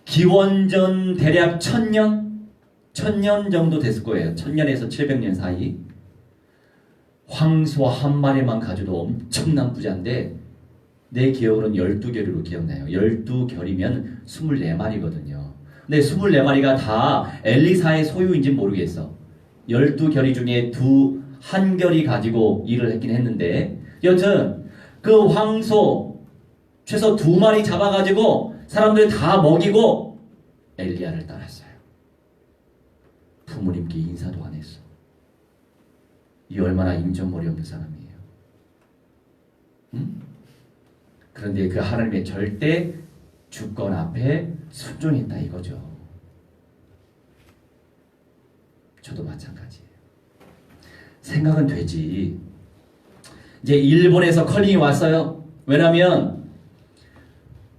기원전 대략 1000년 정도 됐을 거예요. 1000년에서 700년 사이. 황소 한 마리만 가져도 엄청난 부자인데 내 기억으로는 12결의로 기억나요. 12결이면 24마리거든요. 근데 24마리가 다 엘리사의 소유인지 모르겠어. 12결의 중에 한 결이 가지고 일을 했긴 했는데 여튼 그 황소 최소 2마리 잡아가지고 사람들 다 먹이고 엘리야를 따랐어요. 부모님께 인사도 안 했어. 이 얼마나 인정머리 없는 사람이에요. 응? 그런데 그 하나님의 절대 주권 앞에 순종했다 이거죠. 저도 마찬가지예요. 생각은 되지. 이제 일본에서 컬링이 왔어요. 왜냐면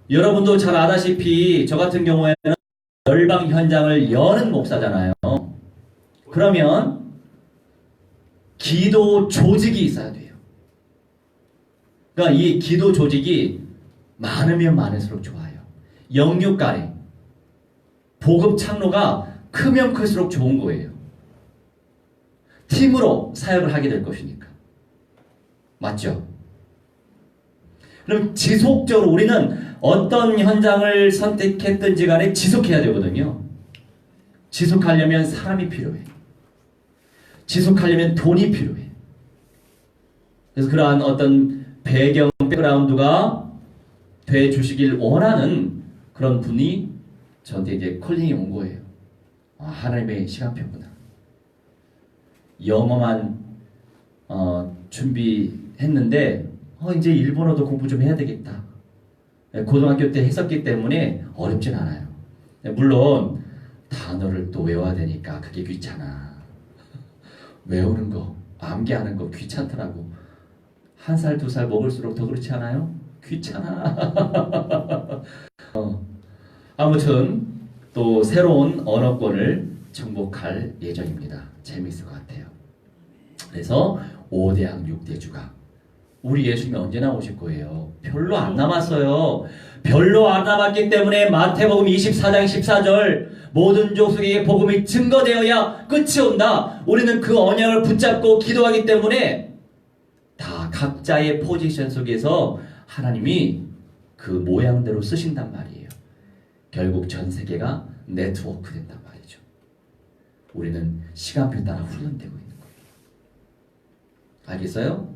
여러분도 잘 아다시피 저 같은 경우에는 열방 현장을 여는 목사잖아요. 그러면 기도 조직이 있어야 돼요. 그러니까 이 기도 조직이 많으면 많을수록 좋아요. 영육간에 보급 창로가 크면 클수록 좋은 거예요. 팀으로 사역을 하게 될 것이니까. 맞죠? 그럼 지속적으로 우리는 어떤 현장을 선택했든지 간에 지속해야 되거든요. 지속하려면 사람이 필요해. 지속하려면 돈이 필요해. 그래서 그러한 어떤 배경, 백그라운드가 돼 주시길 원하는 그런 분이 저한테 이제 콜링이 온 거예요. 하나님의 시간표구나. 영어만 준비했는데 이제 일본어도 공부 좀 해야 되겠다. 고등학교 때 했었기 때문에 어렵진 않아요. 물론 단어를 또 외워야 되니까 그게 귀찮아. 외우는 거, 암기하는 거 귀찮더라고. 1살, 2살 먹을수록 더 그렇지 않아요? 귀찮아. 아무튼 또 새로운 언어권을 정복할 예정입니다. 재미있을 것 같아요. 그래서 5대학 6대주가 우리 예수님이 언제 나오실 거예요? 별로 안 남았어요. 별로 안 남았기 때문에 마태복음 24장 14절 모든 족속에게 복음이 증거되어야 끝이 온다. 우리는 그 언약을 붙잡고 기도하기 때문에 다 각자의 포지션 속에서 하나님이 그 모양대로 쓰신단 말이에요. 결국 전 세계가 네트워크 된단 말이죠. 우리는 시간표 따라 훈련되고 있는 거예요. 알겠어요?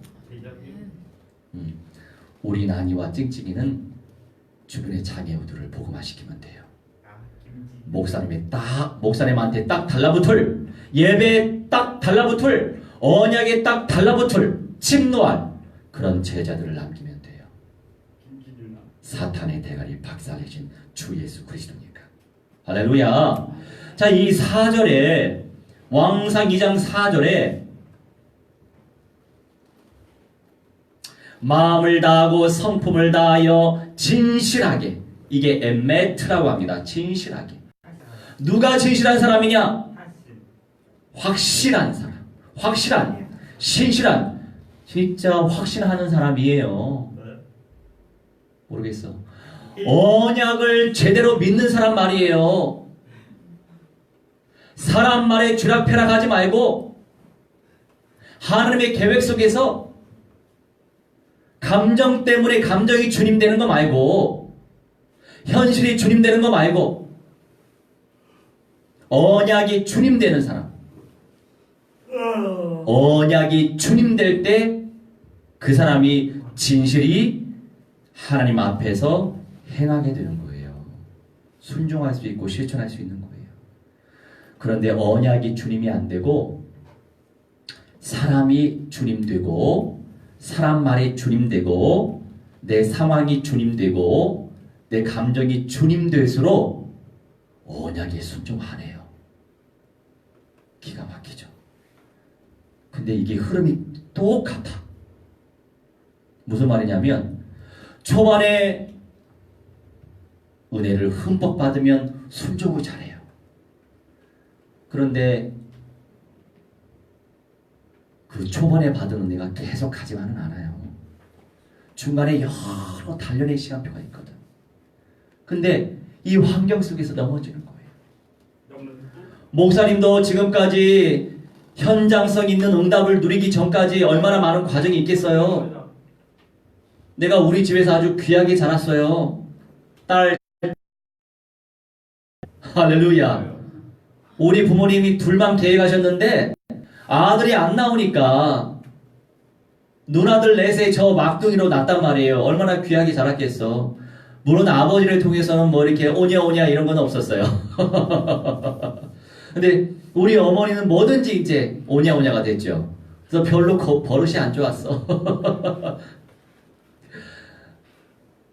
우리 나니와 찡찡이는 주변의 자녀들을 복음화시키면 돼요. 목사님한테 딱 달라붙을, 예배에 딱 달라붙을, 언약에 딱 달라붙을, 침노할 그런 제자들을 남기면 돼요. 사탄의 대가리 박살내신 주 예수 그리스도니까. 할렐루야. 자, 이 4절에 왕상 2장 4절에 마음을 다하고 성품을 다하여 진실하게, 이게 엠메트라고 합니다. 진실하게. 누가 진실한 사람이냐? 확실한 사람. 확실한, 신실한, 진짜 확신하는 사람이에요. 모르겠어. 언약을 제대로 믿는 사람 말이에요. 사람 말에 쥐락펴락하지 말고 하나님의 계획 속에서 감정 때문에 감정이 주님 되는 거 말고, 현실이 주님 되는 거 말고, 언약이 주님 되는 사람. 언약이 주님 될 때 그 사람이 진실이 하나님 앞에서 행하게 되는 거예요. 순종할 수 있고 실천할 수 있는 거예요. 그런데 언약이 주님이 안 되고 사람이 주님 되고 사람 말이 주님 되고 내 상황이 주님 되고 내 감정이 주님 될수록 언약에 순종 안 해요. 기가 막히죠. 근데 이게 흐름이 똑같아. 무슨 말이냐면 초반에 은혜를 흠뻑 받으면 순종을 잘해요. 그런데 그 초반에 받은 은혜가 계속 가지만은 않아요. 중간에 여러 단련의 시간표가 있거든. 근데 이 환경 속에서 넘어지는 거예요. 목사님도 지금까지 현장성 있는 응답을 누리기 전까지 얼마나 많은 과정이 있겠어요. 내가 우리 집에서 아주 귀하게 자랐어요. 딸, 할렐루야. 우리 부모님이 둘만 계획하셨는데 아들이 안 나오니까 누나들 넷에 저 막둥이로 낳았단 말이에요. 얼마나 귀하게 자랐겠어. 물론 아버지를 통해서는 뭐 이렇게 오냐 이런 건 없었어요. 근데 우리 어머니는 뭐든지 이제 오냐가 됐죠. 그래서 별로 버릇이 안 좋았어.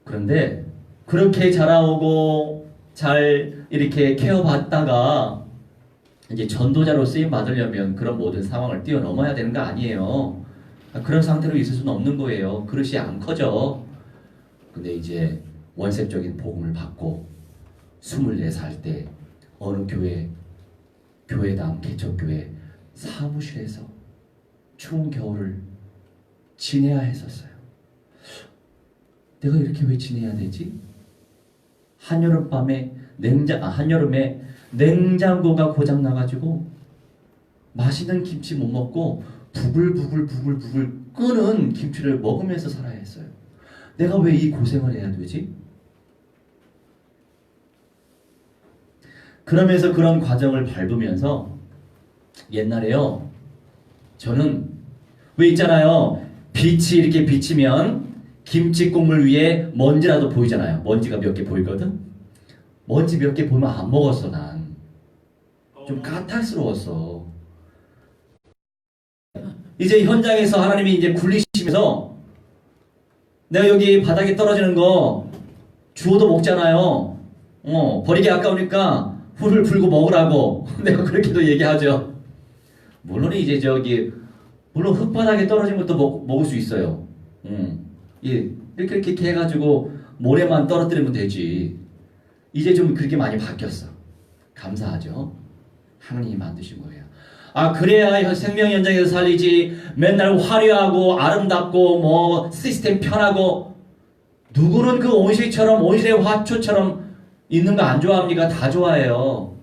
그런데 그렇게 자라오고 잘 이렇게 케어받다가 이제 전도자로 쓰임 받으려면 그런 모든 상황을 뛰어넘어야 되는 거 아니에요. 그런 상태로 있을 수는 없는 거예요. 그릇이 안 커져. 근데 이제 원색적인 복음을 받고 24살 때 어느 교회당 개척교회 사무실에서 추운 겨울을 지내야 했었어요. 내가 이렇게 왜 지내야 되지? 한여름에 냉장고가 고장 나가지고 맛있는 김치 못 먹고 부글부글 끓는 김치를 먹으면서 살아야 했어요. 내가 왜 이 고생을 해야 되지? 그러면서 그런 과정을 밟으면서 옛날에요, 저는 왜 있잖아요, 빛이 이렇게 비치면 김치 국물 위에 먼지라도 보이잖아요. 먼지가 몇 개 보이거든. 먼지 몇 개 보면 안 먹었어. 난 좀 까탈스러웠어. 이제 현장에서 하나님이 이제 굴리시면서 내가 여기 바닥에 떨어지는 거 주워도 먹잖아요. 버리기 아까우니까 훌훌 불고 먹으라고 내가 그렇게도 얘기하죠. 물론 이제 물론 흙바닥에 떨어진 것도 먹을 수 있어요. 이렇게 해가지고 모래만 떨어뜨리면 되지. 이제 좀 그렇게 많이 바뀌었어. 감사하죠. 하나님이 만드신 거예요. 그래야 생명 현장에서 살리지. 맨날 화려하고 아름답고 시스템 편하고, 누구는 그 온실의 화초처럼 있는 거 안 좋아합니까? 다 좋아해요.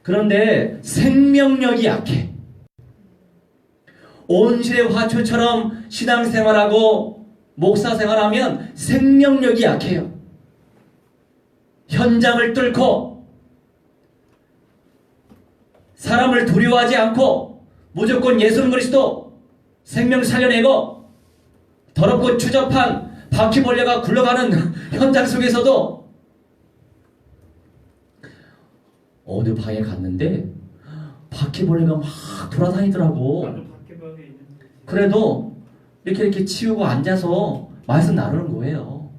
그런데 생명력이 약해. 온실의 화초처럼 신앙생활하고 목사생활하면 생명력이 약해요. 현장을 뚫고 사람을 두려워하지 않고 무조건 예수 그리스도 생명 살려내고, 더럽고 추접한 바퀴벌레가 굴러가는 현장 속에서도 어느 방에 갔는데 바퀴벌레가 막 돌아다니더라고. 그래도 이렇게 치우고 앉아서 말씀 나누는 거예요.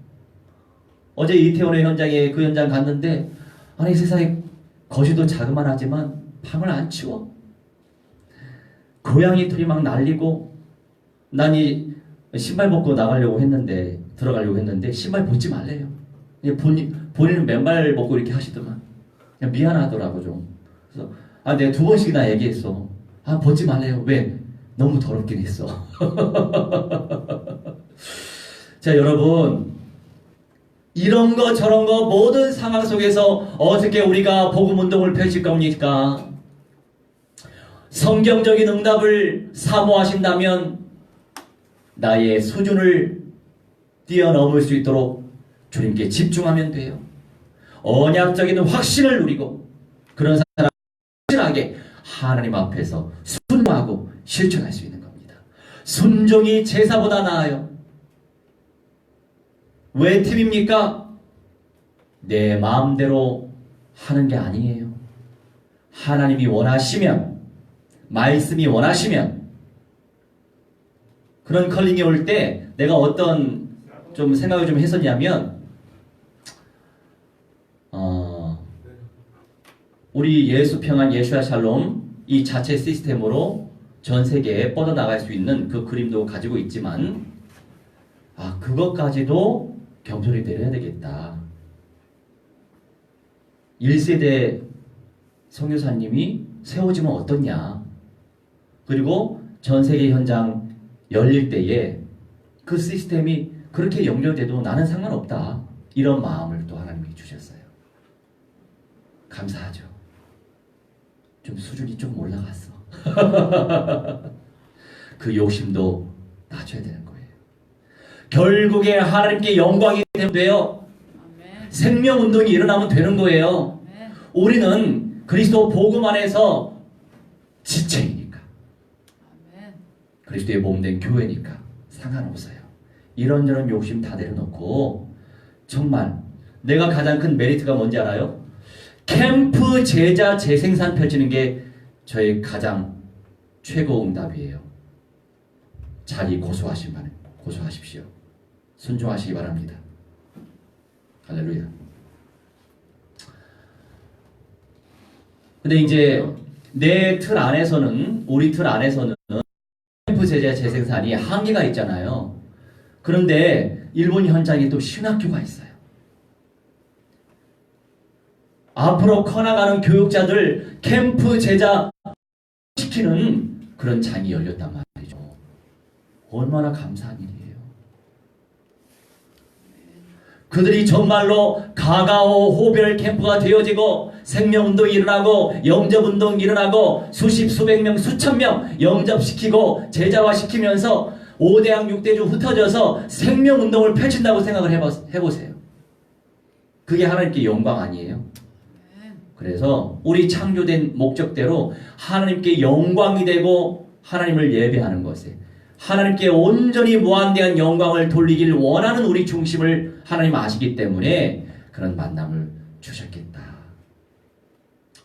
어제 이태원의 현장에 그 현장 갔는데, 아니 세상에 거실도 자그만하지만 방을 안 치워. 고양이 털이 막 날리고, 난 이 신발 벗고 들어가려고 했는데 신발 벗지 말래요. 본인은 맨발 벗고 이렇게 하시더만. 그냥 미안하더라고 좀. 그래서 내가 2번씩이나 얘기했어. 벗지 말래요. 왜? 너무 더럽긴 했어. 자, 여러분, 이런 거 저런 거 모든 상황 속에서 어떻게 우리가 복음 운동을 펼칠 겁니까? 성경적인 응답을 사모하신다면 나의 수준을 뛰어넘을 수 있도록 주님께 집중하면 돼요. 언약적인 확신을 누리고, 그런 사람 확실하게 하나님 앞에서 순종하고 실천할 수 있는 겁니다. 순종이 제사보다 나아요. 왜 팁입니까? 내 마음대로 하는 게 아니에요. 하나님이 원하시면, 말씀이 원하시면, 그런 컬링이 올 때 내가 어떤 좀 생각을 좀 했었냐면, 우리 예수 평안 예수야 샬롬 이 자체 시스템으로 전 세계에 뻗어나갈 수 있는 그 그림도 가지고 있지만, 그것까지도 경솔히 내려야 되겠다. 1세대 선교사님이 세워지면 어떻냐. 그리고 전 세계 현장 열릴 때에 그 시스템이 그렇게 연결돼도 나는 상관없다. 이런 마음을 또 하나님이 주셨어요. 감사하죠. 좀 수준이 조금 올라갔어. 그 욕심도 낮춰야 되는 거예요. 결국에 하나님께 영광이 되면 돼요. 생명운동이 일어나면 되는 거예요. 우리는 그리스도 복음 안에서 지체이니까, 그리스도의 몸된 교회니까 상관없어요. 이런저런 욕심 다 내려놓고, 정말 내가 가장 큰 메리트가 뭔지 알아요? 캠프 제자 재생산 펼치는 게 저의 가장 최고 응답이에요. 자기 고소하십시오. 순종하시기 바랍니다. 할렐루야. 근데 이제 우리 틀 안에서는 캠프 부채제 재생산이 한계가 있잖아요. 그런데 일본 현장에 또 신학교가 있어요. 앞으로 커나가는 교육자들 캠프 제자 시키는 그런 장이 열렸단 말이죠. 얼마나 감사한 일이에요. 그들이 정말로 가가오 호별 캠프가 되어지고 생명운동이 일어나고 영접운동이 일어나고 수십 수백 명 수천 명 영접시키고 제자화시키면서 5대양 6대주 흩어져서 생명운동을 펼친다고 생각을 해보세요. 그게 하나님께 영광 아니에요? 그래서 우리 창조된 목적대로 하나님께 영광이 되고 하나님을 예배하는 것에 하나님께 온전히 무한대한 영광을 돌리길 원하는 우리 중심을 하나님 아시기 때문에 그런 만남을 주셨겠다.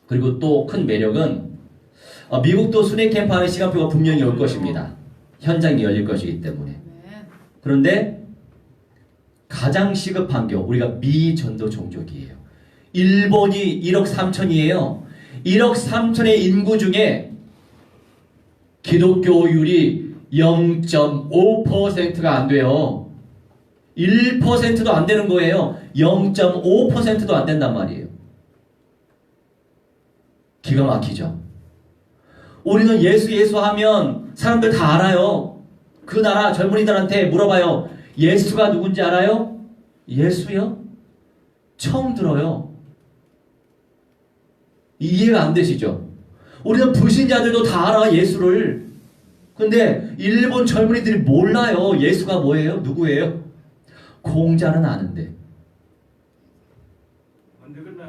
그리고 또 큰 매력은 미국도 순회 캠프하는 시간표가 분명히 올 것입니다. 현장이 열릴 것이기 때문에. 그런데 가장 시급한 게 우리가 미전도 종족이에요. 일본이 1억 3천이에요. 1억 3천의 인구 중에 기독교율이 0.5%가 안 돼요. 1%도 안 되는 거예요. 0.5%도 안 된단 말이에요. 기가 막히죠. 우리는 예수 하면 사람들 다 알아요. 그 나라 젊은이들한테 물어봐요. 예수가 누군지 알아요? 예수요? 처음 들어요. 이해가 안 되시죠? 우리는 불신자들도 다 알아, 예수를. 근데 일본 젊은이들이 몰라요. 예수가 뭐예요? 누구예요? 공자는 아는데.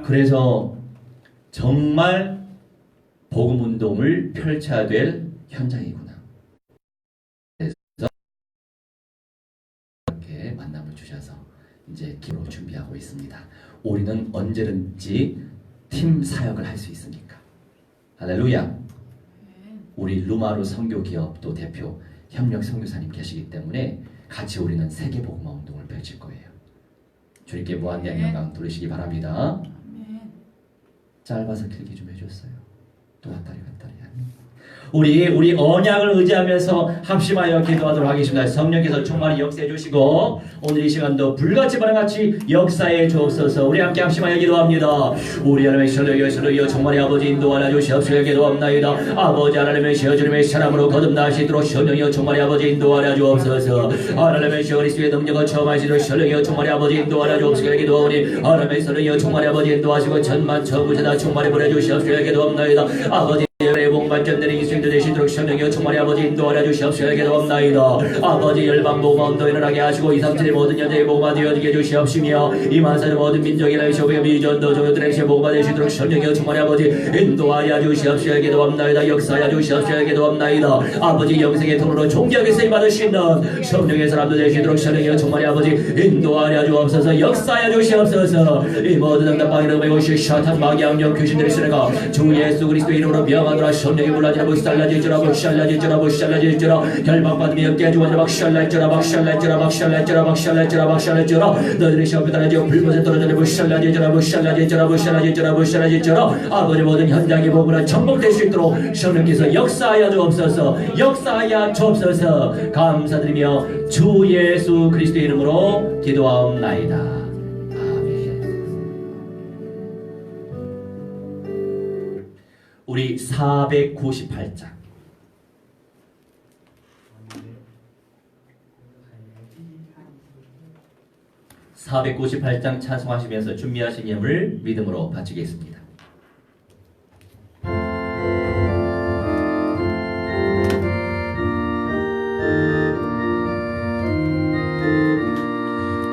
그래서 정말 복음운동을 펼쳐야 될 현장이구나. 그래서 이렇게 만남을 주셔서 이제 기도로 준비하고 있습니다. 우리는 언제든지 팀 사역을 할 수 있으니까. 할렐루야. 우리 루마루 선교기업도 대표 협력 선교사님 계시기 때문에 같이 우리는 세계복음화 운동을 펼칠 거예요. 주님께 무한대한 영광 돌리시기 바랍니다. 짧아서 길게 좀 해줬어요. 또 왔다리 갔다리 하니. 우리 언약을 의지하면서 합심하여 기도하도록 하겠습니다. 성령께서 충만히 역사해 주시고 오늘 이 시간도 불같이 바람같이 역사해 주옵소서. 우리 함께 합심하여 기도합니다. 우리 하나님의 신뢰여 정말의 아버지 인도하여 주시옵소서. 기도합나이다. 아버지 하나님의 주님의 사람으로 거듭나시도록 성령여 정말의 아버지 인도하여 주옵소서. 하나님의 그리스도의 능력을 체험하시도록 성령여 정말의 아버지 인도하여 주옵소서. 기도하오니 하나님의 성령여 정말의 아버지 인도하시고 천만 천부제다 정말에 보내주시옵소서. 기도합나이다. 아버지 복받전들의 인생도 되시도록 성령여 충만히 아버지 인도하여 주시옵소서. 기도합나이다. 아버지 열방복음화 운동 일어나게 하시고 2, 3, 모든 여자의 복음화 되어지게 해주시옵시며 이 만사의 모든 민족이나 이쇼부의 미전도 종교들에게 복음화 되시도록 성령여 충만히 아버지 인도하여 주시옵소서. 기도합나이다. 역사하여 주시옵소서. 기도합나이다. 아버지 영생의 통로로 존귀하게 쓰임받으시는 성령의 사람도 되시도록 성령여 충만히 아버지 인도하여 주옵소서. 역사하여 주시옵소서. 이 모든 응답방이를 메우시 샤탄 마귀 악령 귀신들이 쓰내가 주 예수 그리스도 이름으로 명하노라. 성령이 불라지라 박살나지라 박살나지라 박살나지라 결박받으며 깨주어지라 박살나지라 박살나지라 박살나지라 박살나지라 박살나지라 너희들의 시험에 따라지어 불못에 떨어지라 박살나지라 박살나지라 박살나지라 박살나지라 아버지 모든 현장이 복음으로 정복될 수 있도록 성령께서 역사하여 주옵소서. 역사하여 주옵소서. 감사드리며 주 예수 그리스도의 이름으로 기도하옵나이다. 우리 498장 498장 찬송하시면서 준비하신 예물 믿음으로 바치겠습니다.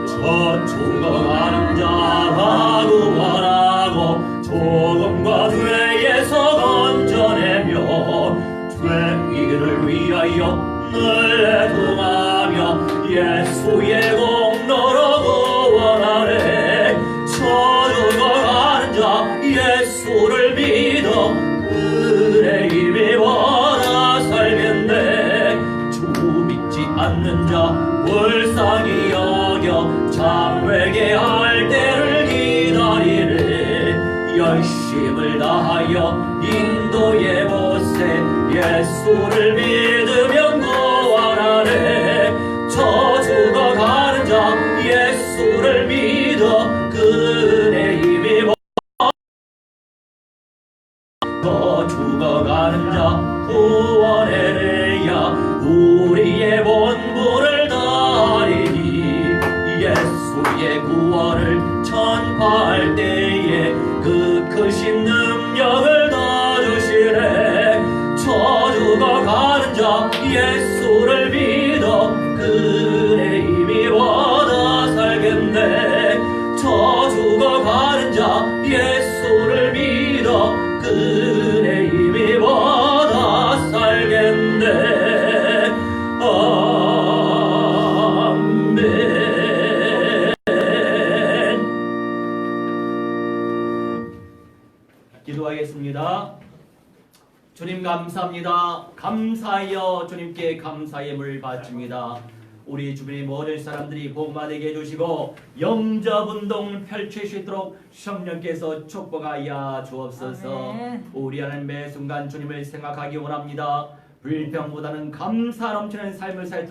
저주가 자라고 말하고 조금과 죄에서 건져내며 죄인을 위하여 늘 애통하며 예수의 공로로 구원하네. 저주가 가는 자 예수를 믿어 그의 힘이 원하 살겠네. 주 믿지 않는 자 불쌍히 여겨 참회게 할 때를 기다리네. 열심을 다하여 인도해 보세. 예수를 믿으면 죽어가는 자 예수를 믿어 그의 힘이 받아 살겠네. 아멘. 기도하겠습니다. 주님 감사합니다. 감사하여 주님께 감사의 예물을 바칩니다. 우리 주변의 모든 사람들이 복받게 해주시고 영접운동 펼칠 수 있도록 성령께서 축복하여 주옵소서.
아멘.
우리 안에 매 순간 주님을 생각하기 원합니다. 불평보다는 감사 넘치는 삶을 살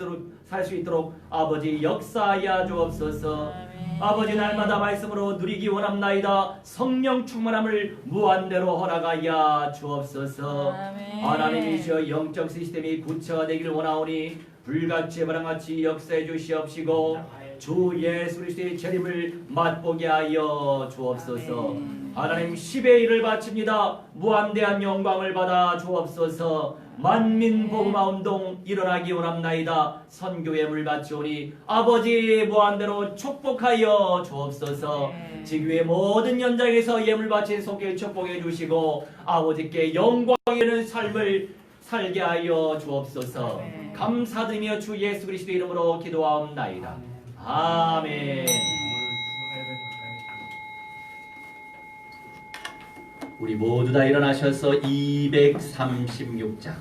수 있도록 아버지 역사하여 주옵소서.
아멘.
아버지 날마다 말씀으로 누리기 원합나이다. 성령 충만함을 무한대로 허락하여 주옵소서.
아멘.
하나님이시여 영적 시스템이 구체화되기를 원하오니 불같이 바람같이 역사해 주시옵시고 주 예수 그리스도의 재림을 맛보게 하여 주옵소서.
아멘.
하나님 10의 1을 바칩니다. 무한대한 영광을 받아 주옵소서. 만민 복음화 운동 일어나기 원합나이다. 선교의 물 바치오니 아버지 무한대로 축복하여 주옵소서.
네.
지구의 모든 현장에서 예물 바친 손길 축복해 주시고 아버지께 영광 있는 삶을 살게 하여 주옵소서.
네.
감사드리며 주 예수 그리스도 이름으로 기도하옵나이다. 아멘. 우리 모두 다 일어나셔서 236장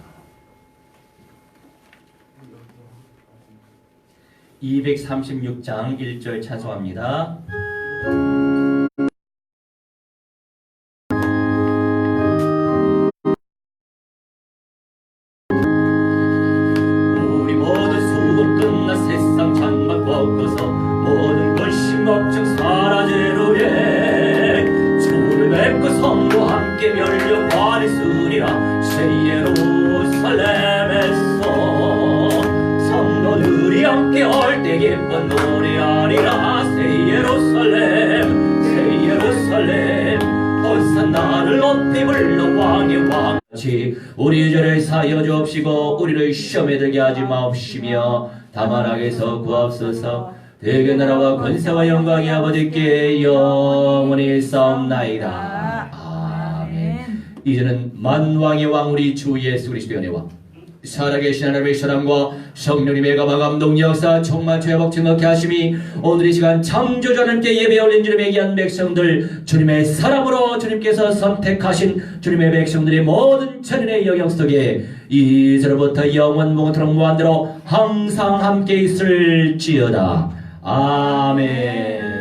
1절 찬송합니다. 우리 모두 수고 끝나 세상 장막 벗고서 모든 것이 걱정 사라지루에 주를 뵙고 성도 함께 멸려 바리수리라 새 예루살렘에서 성도들이 함께 올 때 기쁜 노래하리라. 새 예루살렘 새 예루살렘 호산나를 높이 불러 왕의 왕같이 우리 죄를 사여 주옵시고 우리를 시험에 들게 하지 마옵시며 다만 악에서 구하옵소서. 대개 나라와 권세와 영광이 아버지께 영원히 싸움나이다. 아멘. 이제는 만왕의 왕 우리 주 예수 그리스도의 은혜와 살아계신 하나님의 사랑과 성령님의 가방 감동 역사充满 회복 증거케 하심이 오늘 이 시간 창조주 하나님께 예배 올린 주님의 귀한 백성들 주님의 사랑으로 주님께서 선택하신 주님의 백성들의 모든 천인의 영역 속에 이제로부터 영원 무궁토록 무한대로 항상 함께 있을지어다. 아멘.